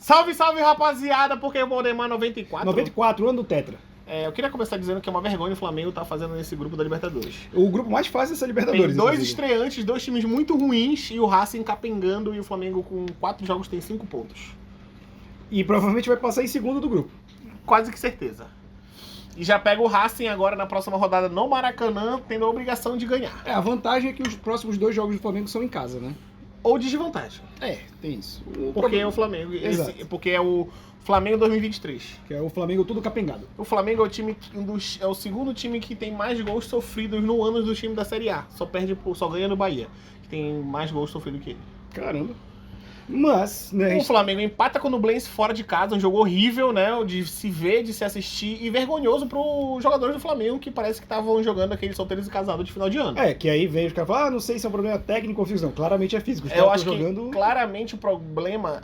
Salve, salve, rapaziada, Pokémon Neymar 94. 94, ano do Tetra. Eu queria começar dizendo que é uma vergonha o Flamengo tá fazendo nesse grupo da Libertadores. O grupo mais fácil dessa Libertadores. Tem dois inclusive. estreantes, dois times muito ruins e o Racing capengando e o Flamengo com 4 jogos tem 5 pontos. E provavelmente vai passar em segundo do grupo. Quase que certeza. E já pega o Racing agora na próxima rodada no Maracanã, tendo a obrigação de ganhar. A vantagem é que os próximos 2 jogos do Flamengo são em casa, né? Ou desvantagem. Tem isso. Porque é o Flamengo. Porque é o Flamengo 2023. Que é o Flamengo tudo capengado. O Flamengo é o time é o segundo time que tem mais gols sofridos no ano do time da Série A. Só ganha no Bahia, que tem mais gols sofridos que ele. Caramba. Mas, né? O Flamengo empata com o Nublense fora de casa, um jogo horrível, né? De se ver, de se assistir e vergonhoso pros jogadores do Flamengo que parece que estavam jogando aqueles solteiros e casados de final de ano. Que aí vem os caras falam, não sei se é um problema técnico ou físico. Não, claramente é físico. Os Eu caras acho estão jogando... que claramente o problema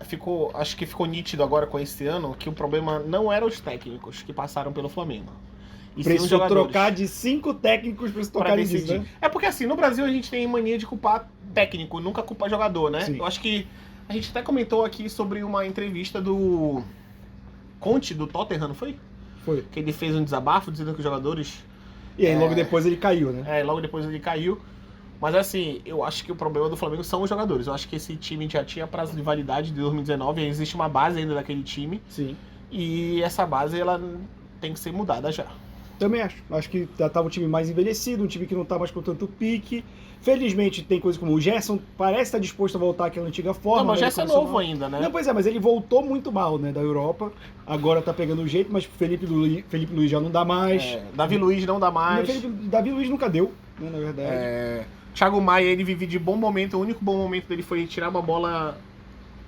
acho que ficou nítido agora com esse ano, que o problema não eram os técnicos que passaram pelo Flamengo. E precisou trocar de 5 técnicos pra se tocar nisso, né? É porque assim, no Brasil a gente tem mania de culpar técnico, nunca culpar jogador, né? Sim. Eu acho que a gente até comentou aqui sobre uma entrevista do Conte, do Tottenham, não foi? Foi. Que ele fez um desabafo dizendo que os jogadores... E aí logo depois ele caiu, né? Logo depois ele caiu. Mas assim, eu acho que o problema do Flamengo são os jogadores. Eu acho que esse time já tinha prazo de validade de 2019, existe uma base ainda daquele time. Sim. E essa base, ela tem que ser mudada já. Também acho. Acho que tava um time mais envelhecido, um time que não tá mais com tanto pique. Felizmente tem coisas como o Gerson parece estar disposto a voltar àquela antiga forma. Não, mas o né? Gerson é novo ainda, né? Não, pois é, mas ele voltou muito mal, né, da Europa. Agora tá pegando o jeito, mas Felipe Luiz já não dá mais. Davi Luiz não dá mais. Davi Luiz nunca deu, né, na verdade. Thiago Maia, ele vive de bom momento. O único bom momento dele foi tirar uma bola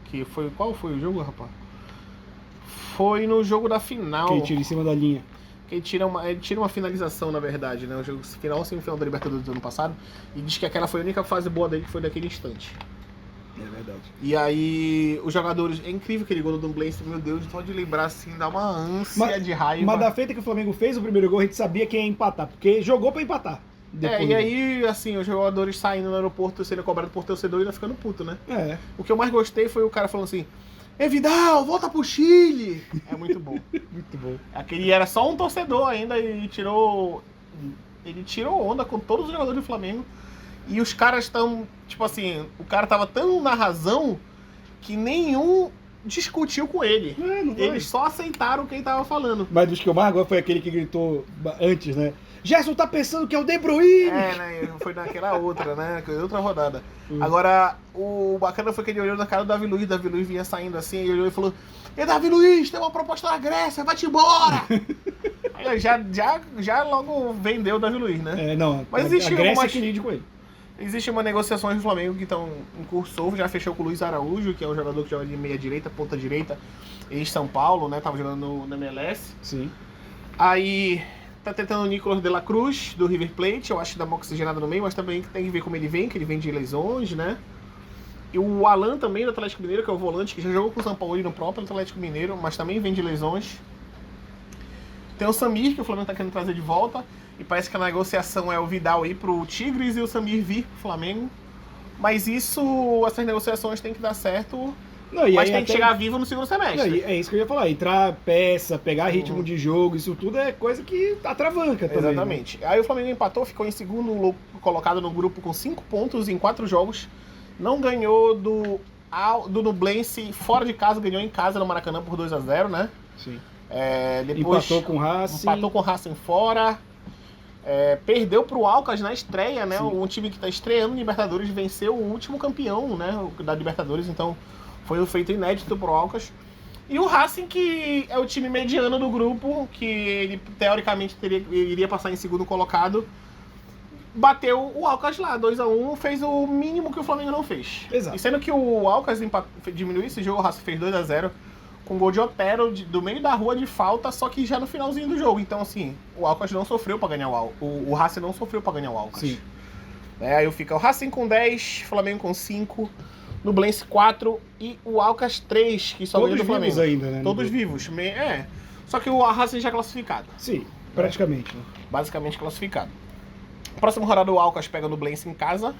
que foi... Qual foi o jogo, rapaz? Foi no jogo da final. Que ele tira em cima da linha. Que ele tira uma finalização, na verdade, né? O jogo final, semifinal da Libertadores do ano passado. E diz que aquela foi a única fase boa dele, que foi naquele instante. É verdade. E aí, os jogadores... É incrível aquele gol do Dumblense, meu Deus, só de lembrar assim, dá uma ânsia de raiva. Mas da feita que o Flamengo fez o primeiro gol, a gente sabia que ia empatar, porque jogou pra empatar. E aí, assim, os jogadores saindo no aeroporto, sendo cobrados por torcedor e ainda ficando puto, né? O que eu mais gostei foi o cara falando assim: Vidal, volta pro Chile! É muito bom. Muito bom. Aquele era só um torcedor ainda e ele tirou onda com todos os jogadores do Flamengo. E os caras estão, tipo assim, o cara tava tão na razão que nenhum discutiu com ele. Eles só aceitaram o que ele tava falando. Mas dos que eu mais gosto foi aquele que gritou antes, né? Gerson tá pensando que é o De Bruyne! Né? Foi naquela outra, né? Outra rodada. Agora, o bacana foi que ele olhou na cara do Davi Luiz. Davi Luiz vinha saindo assim, ele olhou e falou: Davi Luiz, tem uma proposta da Grécia, vai-te embora! Aí já logo vendeu o Davi Luiz, né? Mas existe a Grécia que lide com ele. Existe uma negociações do Flamengo que estão em curso, já fechou com o Luiz Araújo, que é um jogador que joga de meia direita, ponta direita, ex-São Paulo, né? Tava jogando no MLS. Sim. Aí tá tentando o Nicolas de la Cruz, do River Plate. Eu acho que dá uma oxigenada no meio, mas também tem que ver como ele vem, que ele vem de lesões, né? E o Alan também, do Atlético Mineiro, que é o volante, que já jogou com o São Paulo no próprio Atlético Mineiro, mas também vem de lesões. Tem o Samir, que o Flamengo tá querendo trazer de volta. E parece que a negociação é o Vidal ir pro Tigres e o Samir vir pro Flamengo. Mas essas negociações tem que dar certo. Mas tem que chegar vivo no segundo semestre. É isso que eu ia falar. Entrar peça, pegar ritmo de jogo, isso tudo é coisa que atravanca também. Exatamente. Né? Aí o Flamengo empatou, ficou em segundo colocado no grupo com 5 pontos em 4 jogos. Não ganhou do Nublense fora de casa, ganhou em casa no Maracanã por 2-0, né? Sim. Depois empatou com o Racing. Empatou com o Racing fora. Perdeu pro Alcas na estreia, né? Um time que está estreando no Libertadores venceu o último campeão, né, da Libertadores, então foi um feito inédito pro Alcas. E o Racing, que é o time mediano do grupo, que ele teoricamente iria passar em segundo colocado, bateu o Alcas lá, 2-1, fez o mínimo que o Flamengo não fez. Exato. E sendo que o Alcas diminuiu esse jogo, o Racing fez 2-0. Com gol de Otero do meio da rua de falta, só que já no finalzinho do jogo. Então, assim, o Alcas não sofreu pra ganhar o Racing não sofreu pra ganhar o Alcas. Sim. Aí fica o Racing com 10, Flamengo com 5, Nublense 4 e o Alcas 3, que só ganhou do Flamengo. Todos vivos ainda, né? Todos vivos. Só que o Racing já classificado. Sim, praticamente. Né? Basicamente classificado. Próxima rodada o Alcas pega o Nublense em casa.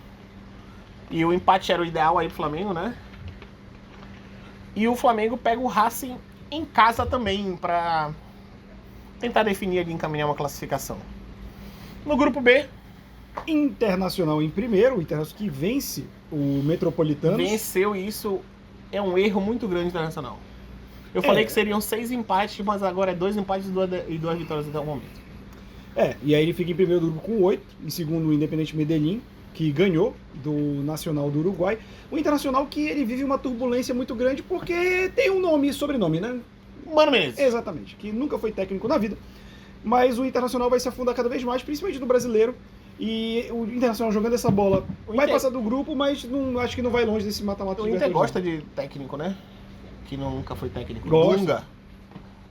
E o empate era o ideal aí pro Flamengo, né? E o Flamengo pega o Racing em casa também, pra tentar definir ali, encaminhar uma classificação. No grupo B, Internacional em primeiro, o Internacional que vence o Metropolitanos. venceu, e isso é um erro muito grande do Internacional. Eu falei que seriam 6 empates, mas agora é 2 empates e 2 vitórias até o momento. E aí ele fica em primeiro do grupo com 8, em segundo o Independente Medellín, que ganhou do Nacional do Uruguai. O Internacional que ele vive uma turbulência muito grande porque tem um nome e sobrenome, né? Mano Menezes. Exatamente, que nunca foi técnico na vida. Mas o Internacional vai se afundar cada vez mais, principalmente no brasileiro. E o Internacional jogando essa bola vai passar do grupo, mas não, acho que não vai longe desse mata-mata. O Inter gosta de técnico, né? Que nunca foi técnico. Gosta. Dunga,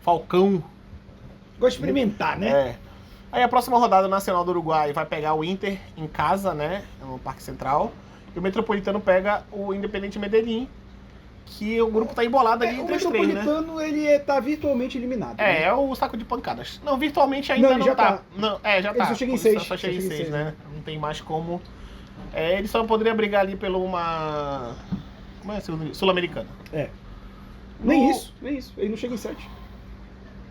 Falcão. Gosta de experimentar, né? É. Aí a próxima rodada Nacional do Uruguai vai pegar o Inter em casa, né? No Parque Central. E o Metropolitano pega o Independente Medellín, que o grupo tá embolado ali O entre os três, né? Metropolitano, ele tá virtualmente eliminado. né? É o saco de pancadas. Não, virtualmente ainda Não, não já tá. tá. Não, já Ele tá. só chega em Ele 6. Só chega em 6, né? Não tem mais como. Ele só poderia brigar ali pela uma... Como é? Sul-Americana. Nem isso. Ele não chega em 7.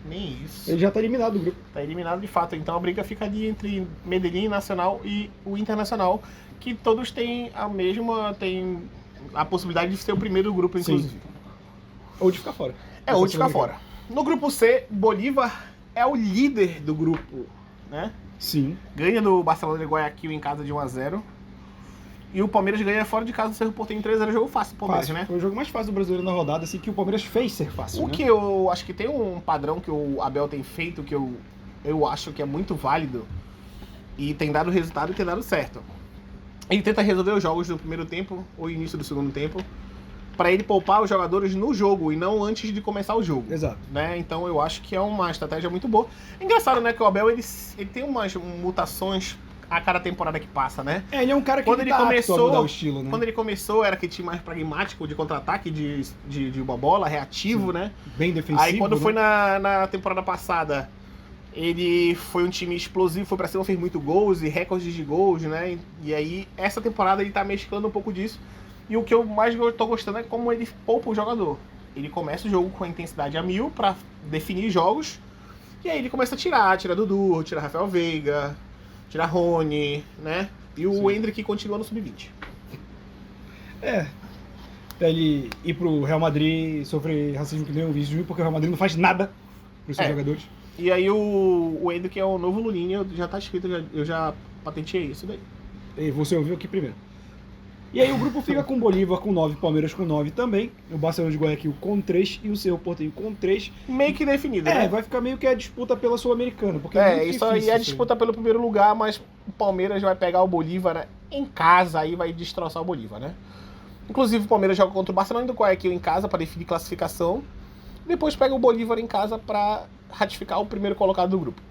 Nem isso. Ele já tá eliminado do grupo. Tá eliminado de fato. Então a briga fica ali entre Medellín, Nacional e o Internacional, que todos têm a mesma... Tem a possibilidade de ser o primeiro do grupo, inclusive. Sim. Ou de ficar fora. Ou de ficar fora. No grupo C, Bolívar é o líder do grupo, né? Sim. Ganha do Barcelona de Guayaquil em casa de 1-0. E o Palmeiras ganha fora de casa do Cerro Porteño 3-0. Jogo fácil pro Palmeiras, Fácil. né? Foi o jogo mais fácil do brasileiro na rodada, assim, que o Palmeiras fez ser fácil. O né? que eu acho que tem um padrão que o Abel tem feito, que eu acho que é muito válido, e tem dado resultado e tem dado certo. Ele tenta resolver os jogos do primeiro tempo, ou início do segundo tempo, para ele poupar os jogadores no jogo, e não antes de começar o jogo. Exato. Né? Então eu acho que é uma estratégia muito boa. Engraçado, né, que o Abel ele tem umas mutações a cada temporada que passa, né? Ele é um cara que Quando ele ele tá começou- apto a mudar o estilo, né? Quando ele começou, era aquele time mais pragmático, de contra-ataque, de uma bola, reativo, né? Bem defensivo. Aí quando né? foi na temporada passada, ele foi um time explosivo, foi pra cima, fez muito gols e recordes de gols, né? E aí, essa temporada ele tá mesclando um pouco disso. E o que eu mais tô gostando é como ele poupa o jogador. Ele começa o jogo com a intensidade a 1000 pra definir jogos. E aí ele começa a tira Dudu, tira Rafael Veiga, tira Rony, né? E o Sim. Endrick continua no sub-20. Pra ele ir pro Real Madrid e sofrer racismo que nem o Vinícius, porque o Real Madrid não faz nada pros seus jogadores. E aí o Endrick é o novo Lulinha, já tá escrito, eu já patenteei isso daí. E você ouviu aqui primeiro. E aí o grupo fica com o Bolívar com 9, Palmeiras com 9 também, o Barcelona de Guayaquil com 3 e o Cerro Porteño com 3. Meio que definido, né? Vai ficar meio que a disputa pela Sul-Americana, porque muito Isso aí difícil é disputa pelo primeiro lugar, mas o Palmeiras vai pegar o Bolívar, né, em casa, aí vai destroçar o Bolívar, né? Inclusive o Palmeiras joga contra o Barcelona do Guayaquil em casa para definir classificação. Depois pega o Bolívar em casa para ratificar o primeiro colocado do grupo.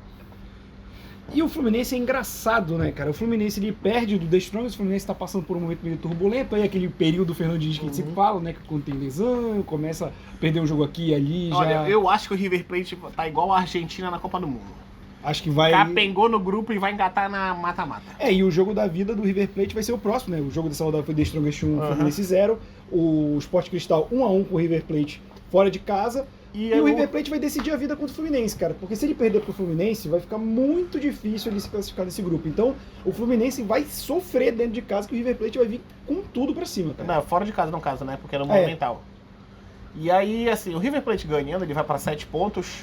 E o Fluminense é engraçado, né, cara? O Fluminense ele perde do The Strongest, o Fluminense tá passando por um momento meio turbulento, aí aquele período do Fernando Diniz que a gente sempre fala, né, que quando tem lesão, começa a perder um jogo aqui e ali, Olha, já... eu acho que o River Plate tá igual a Argentina na Copa do Mundo. Acho que vai... Capengou no grupo e vai engatar na mata-mata. E o jogo da vida do River Plate vai ser o próximo, né? O jogo dessa rodada foi The Strongest 1, Fluminense 0, o Sport Cristal 1-1 com o River Plate fora de casa, e o River Plate vai decidir a vida contra o Fluminense, cara, porque se ele perder pro Fluminense, vai ficar muito difícil ele se classificar nesse grupo. Então, o Fluminense vai sofrer dentro de casa, que o River Plate vai vir com tudo pra cima, cara. Não, fora de casa não casa, né? Porque era um monumental. E aí, assim, o River Plate ganhando, ele vai para 7 pontos.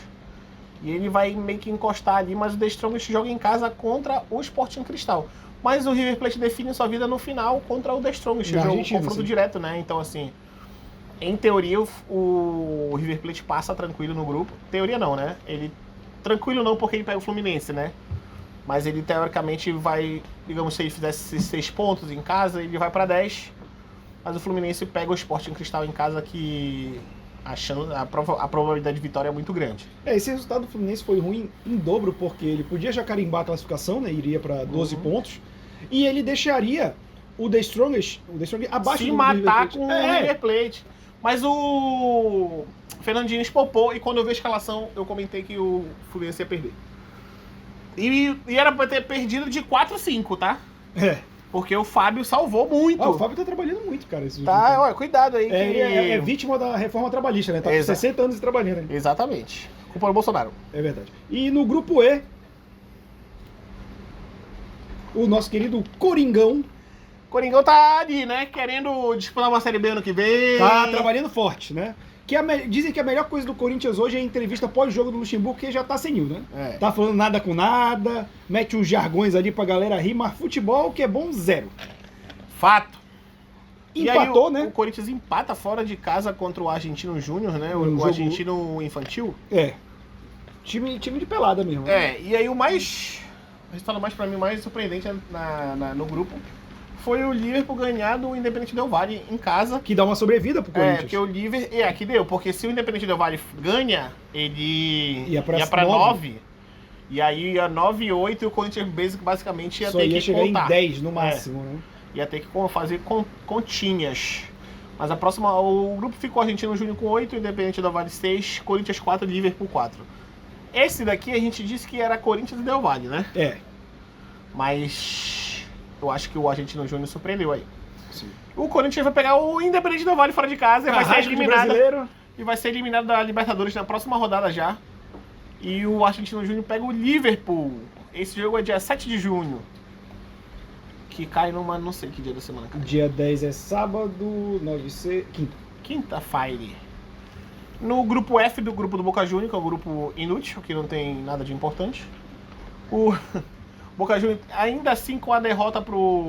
E ele vai meio que encostar ali, mas o The Strongest joga em casa contra o Sporting Cristal. Mas o River Plate define sua vida no final contra o The Strongest, Na jogo Argentina, confronto sim. direto, né? Então, assim, em teoria, o River Plate passa tranquilo no grupo. Teoria não, né? Ele tranquilo não, porque ele pega o Fluminense, né? Mas ele, teoricamente, vai... Digamos, se ele fizesse 6 pontos em casa, ele vai para 10. Mas o Fluminense pega o Sporting Cristal em casa, que a probabilidade de vitória é muito grande. Esse resultado do Fluminense foi ruim em dobro, porque ele podia já carimbar a classificação, né? Iria pra 12 pontos. E ele deixaria o The Strongest abaixo Se do matar River Plate. com o River Plate. Mas o Fernandinho poupou, e quando eu vi a escalação, eu comentei que o Fluminense ia perder. E era pra ter perdido de 4-5, tá? Porque o Fábio salvou muito. O Fábio tá trabalhando muito, cara. Tá, olha, cuidado aí. Ele é vítima da reforma trabalhista, né? Tá com 60 anos trabalhando. Né? Exatamente. Culpa do Bolsonaro. É verdade. E no grupo E, o nosso querido Coringão. Coringão tá ali, né? Querendo disputar uma Série B ano que vem. Tá trabalhando forte, né? Dizem que a melhor coisa do Corinthians hoje é a entrevista pós-jogo do Luxemburgo, que já tá senil, né? Tá falando nada com nada, mete uns jargões ali pra galera rir, mas futebol que é bom, zero. Fato. Empatou, aí, né? O Corinthians empata fora de casa contra o Argentino Júnior, né? O Argentino Infantil. Time de pelada mesmo. E aí o resultado mais pra mim mais surpreendente no grupo foi o Liverpool ganhar do Independente Del Valle em casa. Que dá uma sobrevida pro Corinthians. Porque o Liverpool... que deu. Porque se o Independente Del Valle ganha, ele ia pra 9. E aí ia 9 e 8 e o Corinthians basicamente ia ter que chegar contar. Em 10 no máximo, né? Ia ter que fazer continhas. Mas o grupo ficou Argentino Júnior com 8, Independente Del Valle 6, Corinthians 4 e Liverpool 4. Esse daqui a gente disse que era Corinthians e Del Valle, né? Mas... eu acho que o Argentino Júnior surpreendeu aí. Sim. O Corinthians vai pegar o Independente Del Valle fora de casa e vai ser eliminado. E vai ser eliminado da Libertadores na próxima rodada já. E o Argentino Júnior pega o Liverpool. Esse jogo é dia 7 de junho. Que cai numa... não sei que dia da semana. Cara. Dia 10 é sábado, 9 quinta. Quinta-feira. No grupo F do grupo do Boca Juniors, que é o grupo inútil, que não tem nada de importante. O Boca Juniors, ainda assim com a derrota pro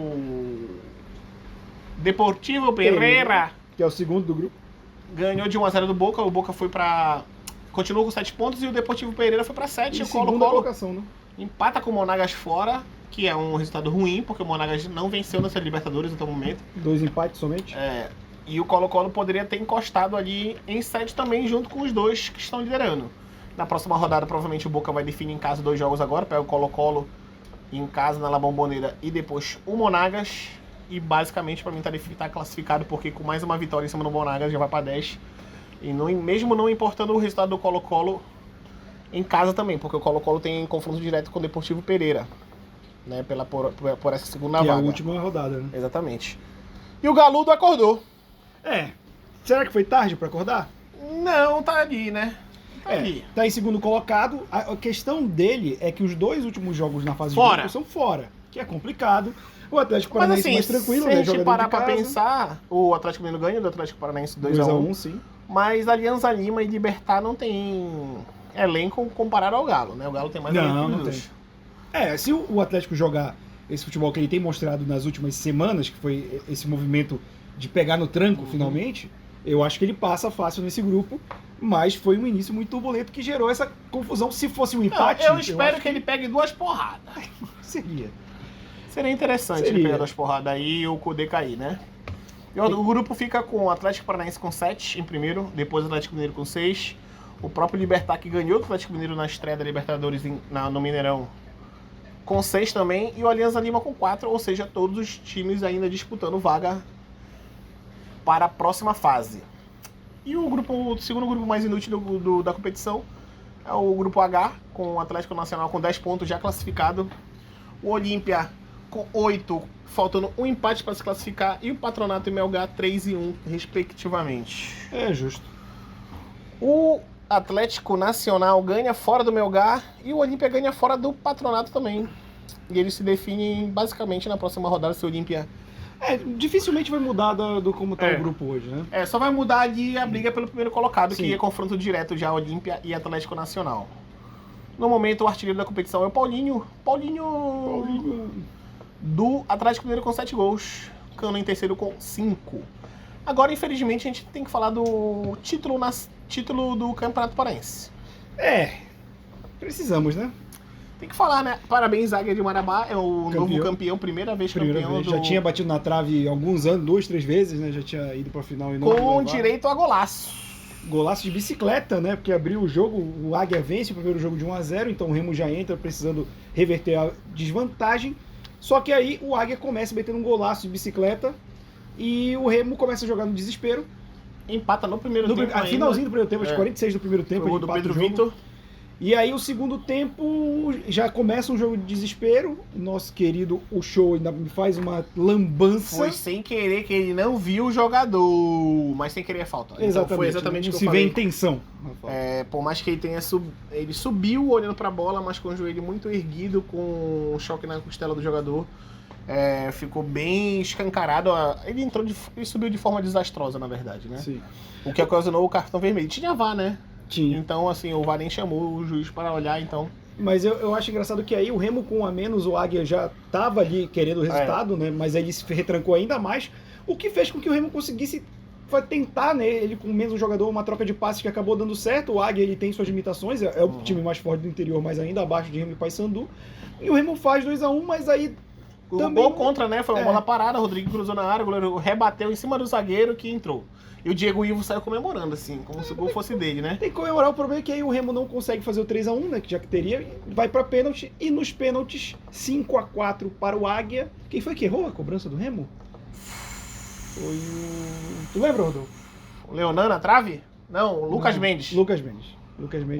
Deportivo Pereira, que é o segundo do grupo, ganhou de 1-0 do Boca. O Boca foi pra... continuou com 7 pontos e o Deportivo Pereira foi pra 7. E segunda colocação, né? Empata com o Monagas fora, que é um resultado ruim, porque o Monagas não venceu nessa Libertadores até o momento. 2 empates somente. E o Colo-Colo poderia ter encostado ali em 7 também, junto com os dois que estão liderando. Na próxima rodada, provavelmente o Boca vai definir em casa 2 jogos agora, pega o Colo-Colo em casa na La Bombonera e depois o Monagas. E basicamente pra mim tá classificado, porque com mais uma vitória em cima do Monagas já vai pra 10. E mesmo não importando o resultado do Colo-Colo em casa também, porque o Colo-Colo tem confronto direto com o Deportivo Pereira, né, por essa segunda vaga. Que é a última rodada, né? Exatamente. E o Galudo acordou. Será que foi tarde pra acordar? Não, tá ali, né? Tá em segundo colocado. A questão dele é que os 2 últimos jogos na fase de grupo são fora, que é complicado. O Atlético Paranaense mais tranquilo, né? Se a gente parar pra pensar, o Atlético Mineiro ganha do Atlético Paranaense 2-1, sim. Mas Alianza Lima e Libertad não tem elenco comparado ao Galo, né? O Galo tem mais elenco que os dois. Se o Atlético jogar esse futebol que ele tem mostrado nas últimas semanas, que foi esse movimento de pegar no tranco finalmente, eu acho que ele passa fácil nesse grupo. Mas foi um início muito turbulento que gerou essa confusão. Se fosse um empate... eu espero que ele pegue 2 porradas. Seria interessante ele pegar 2 porradas aí e o Cudê cair, né? E o grupo fica com o Atlético Paranaense com 7 em primeiro, depois o Atlético Mineiro com 6. O próprio Libertad, que ganhou do Atlético Mineiro na estreia da Libertadores no Mineirão, com 6 também. E o Alianza Lima com 4, ou seja, todos os times ainda disputando vaga para a próxima fase. E o segundo grupo mais inútil da competição é o grupo H, com o Atlético Nacional com 10 pontos já classificado. O Olímpia com 8, faltando um empate para se classificar. E o Patronato e Melgar 3 e 1, respectivamente. É justo. O Atlético Nacional ganha fora do Melgar e o Olímpia ganha fora do Patronato também. E eles se definem basicamente na próxima rodada se o Olímpia... dificilmente vai mudar do como tá o grupo hoje, né? Só vai mudar ali a briga pelo primeiro colocado, Sim. que é confronto direto já Olímpia e Atlético Nacional. No momento, o artilheiro da competição é o Paulinho do Atlético Mineiro com 7 gols, Cano em terceiro com 5. Agora, infelizmente, a gente tem que falar do título do Campeonato Paraense. Precisamos, né? Tem que falar, né? Parabéns, Águia de Marabá, é o novo campeão, primeira vez campeão. Já tinha batido na trave alguns anos, 2, 3 vezes, né? Já tinha ido pra final e não com direito a golaço. Golaço de bicicleta, né? Porque abriu o jogo, o Águia vence o primeiro jogo de 1-0, então o Remo já entra precisando reverter a desvantagem. Só que aí o Águia começa metendo um golaço de bicicleta e o Remo começa a jogar no desespero. Empata no primeiro tempo. Finalzinho do primeiro tempo, aos 46 do primeiro tempo. O gol do Pedro Vitor. E aí o segundo tempo já começa um jogo de desespero. O nosso querido Show ainda me faz uma lambança. Foi sem querer, que ele não viu o jogador, mas sem querer é falta. Exatamente. Então foi exatamente o que eu se falei. vê intenção. Por mais que ele tenha ele subiu olhando pra bola, mas com o joelho muito erguido, com um choque na costela do jogador. Ficou bem escancarado. Ele subiu de forma desastrosa, na verdade, né? Sim. O que ocasionou o cartão vermelho. Tinha VAR, né? Tinha. Então, assim, o VAR nem chamou o juiz para olhar, então... Mas eu acho engraçado que aí o Remo com um a menos, o Águia já tava ali querendo o resultado, né? Mas aí ele se retrancou ainda mais, o que fez com que o Remo conseguisse tentar, né? Ele com menos um jogador, uma troca de passes que acabou dando certo. O Águia, ele tem suas limitações, é o time mais forte do interior, mas ainda abaixo de Remo e Paysandu. E o Remo faz 2-1, mas aí... O também gol contra, né? Foi uma bola parada, o Rodrigo cruzou na área, o goleiro rebateu em cima do zagueiro que entrou. E o Diego Ivo saiu comemorando, assim, como se o gol fosse dele, né? Tem que comemorar. O problema é que aí o Remo não consegue fazer o 3-1, né? Que já que teria, vai pra pênalti. E nos pênaltis, 5-4 para o Águia. Quem foi que errou a cobrança do Remo? Foi o... Tu lembra, Rodolfo? O Leonan na trave? Não, o Lucas Mendes. Lucas Mendes.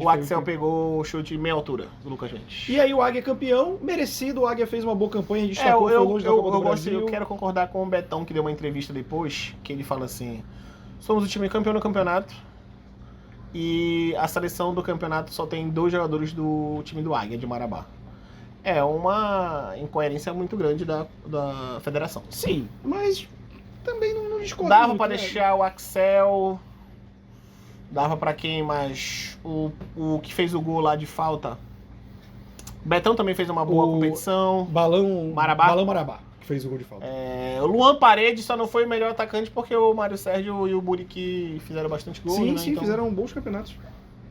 O Axel pegou o chute meia altura do Lucas Mendes. E aí o Águia é campeão, merecido. O Águia fez uma boa campanha, destacou, foi longe da Copa do Brasil. Eu quero concordar com o Betão, que deu uma entrevista depois, que ele fala assim: somos o time campeão no campeonato e a seleção do campeonato só tem 2 jogadores do time do Águia, de Marabá. É uma incoerência muito grande da federação. Sim, mas também não discordo. Dava muito, pra né? deixar o Axel... Dava pra quem, mas o que fez o gol lá de falta. Betão também fez uma boa competição. Balão Marabá, que fez o gol de falta. O Luan Paredes só não foi o melhor atacante porque o Mário Sérgio e o Buriqui fizeram bastante gol. Sim, né? sim, Então, fizeram bons campeonatos.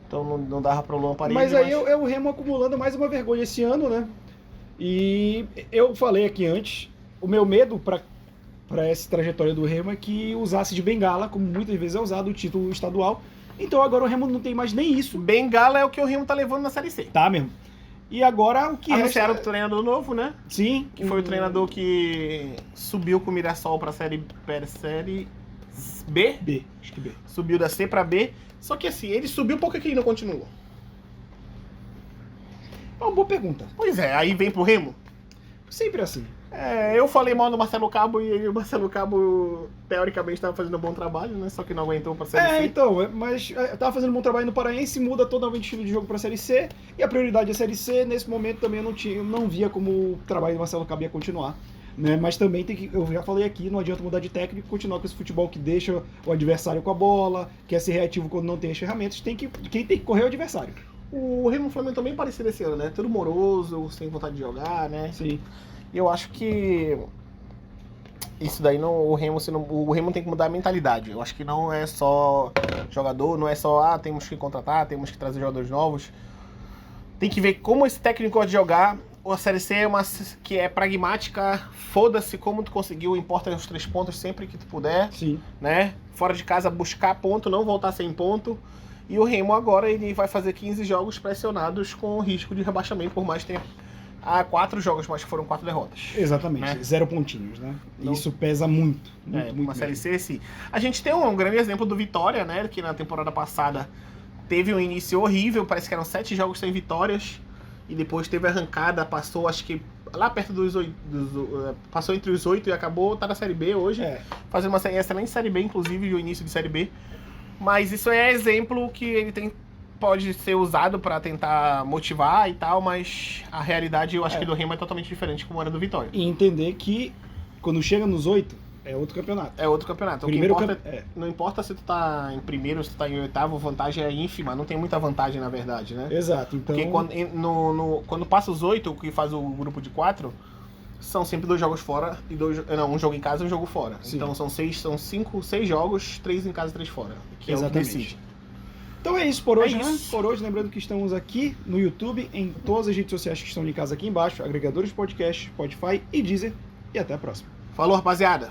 Então não dava pro Luan Paredes. Mas aí é o Remo acumulando mais uma vergonha esse ano, né? E eu falei aqui antes, o meu medo pra essa trajetória do Remo é que usasse de bengala, como muitas vezes é usado, o título estadual. Então agora o Remo não tem mais nem isso. Bengala é o que o Remo tá levando na Série C. Tá mesmo. E agora o que anunciaram o treinador novo, né? Sim. Que foi o treinador que subiu com o Mirassol pra série B. B, acho que B. Subiu da C pra B. Só que assim, ele subiu, por que ele não continuou? É uma boa pergunta. Pois é, aí vem pro Remo. Sempre assim. Eu falei mal do Marcelo Cabo e o Marcelo Cabo, teoricamente, estava fazendo um bom trabalho, né? Só que não aguentou pra Série C. Então, mas tava fazendo um bom trabalho no Paraense, muda totalmente o estilo de jogo pra Série C, e a prioridade é a Série C. Nesse momento também eu não via como o trabalho do Marcelo Cabo ia continuar. Né? Mas também eu já falei aqui, não adianta mudar de técnico e continuar com esse futebol que deixa o adversário com a bola, quer ser reativo quando não tem as ferramentas, quem tem que correr é o adversário. O Remo e o Flamengo também parecido esse ano, né? Tudo moroso, sem vontade de jogar, né? Sim. E eu acho que isso daí o Remo tem que mudar a mentalidade. Eu acho que não é só jogador, não é só temos que contratar, temos que trazer jogadores novos. Tem que ver como esse técnico gosta de jogar. A Série C é uma que é pragmática, foda-se como tu conseguiu, importa os 3 pontos sempre que tu puder. Sim. Né? Fora de casa buscar ponto, não voltar sem ponto. E o Remo agora ele vai fazer 15 jogos pressionados com risco de rebaixamento, por mais tempo. 4 jogos, mas foram 4 derrotas. Exatamente, né? 0 pontinhos, né? Então, isso pesa muito, muito uma Série C, sim. A gente tem um grande exemplo do Vitória, né? Que na temporada passada teve um início horrível, parece que eram 7 jogos sem vitórias, e depois teve a arrancada, passou, acho que lá perto dos 8, passou entre os 8 e acabou, tá na Série B hoje, fazendo uma excelente Série B, inclusive, o início de Série B. Mas isso é exemplo que ele pode ser usado para tentar motivar e tal, mas a realidade eu acho que do Remo é totalmente diferente como era do Vitória. E entender que quando chega nos 8, é outro campeonato. É outro campeonato. Primeiro o que importa, não importa se tu tá em primeiro ou se tu tá em oitavo, a vantagem é ínfima, não tem muita vantagem na verdade, né? Exato, então... Porque quando passa os 8, o que faz o grupo de 4, são sempre 2 jogos fora e um jogo em casa e um jogo fora. Sim. Então são 6 jogos, 3 em casa e 3 fora. Que exatamente. É o que decide. Então é isso por hoje, né? Por hoje, lembrando que estamos aqui no YouTube, em todas as redes sociais que estão linkadas aqui embaixo, agregadores de podcast, Spotify e Deezer. E até a próxima. Falou, rapaziada!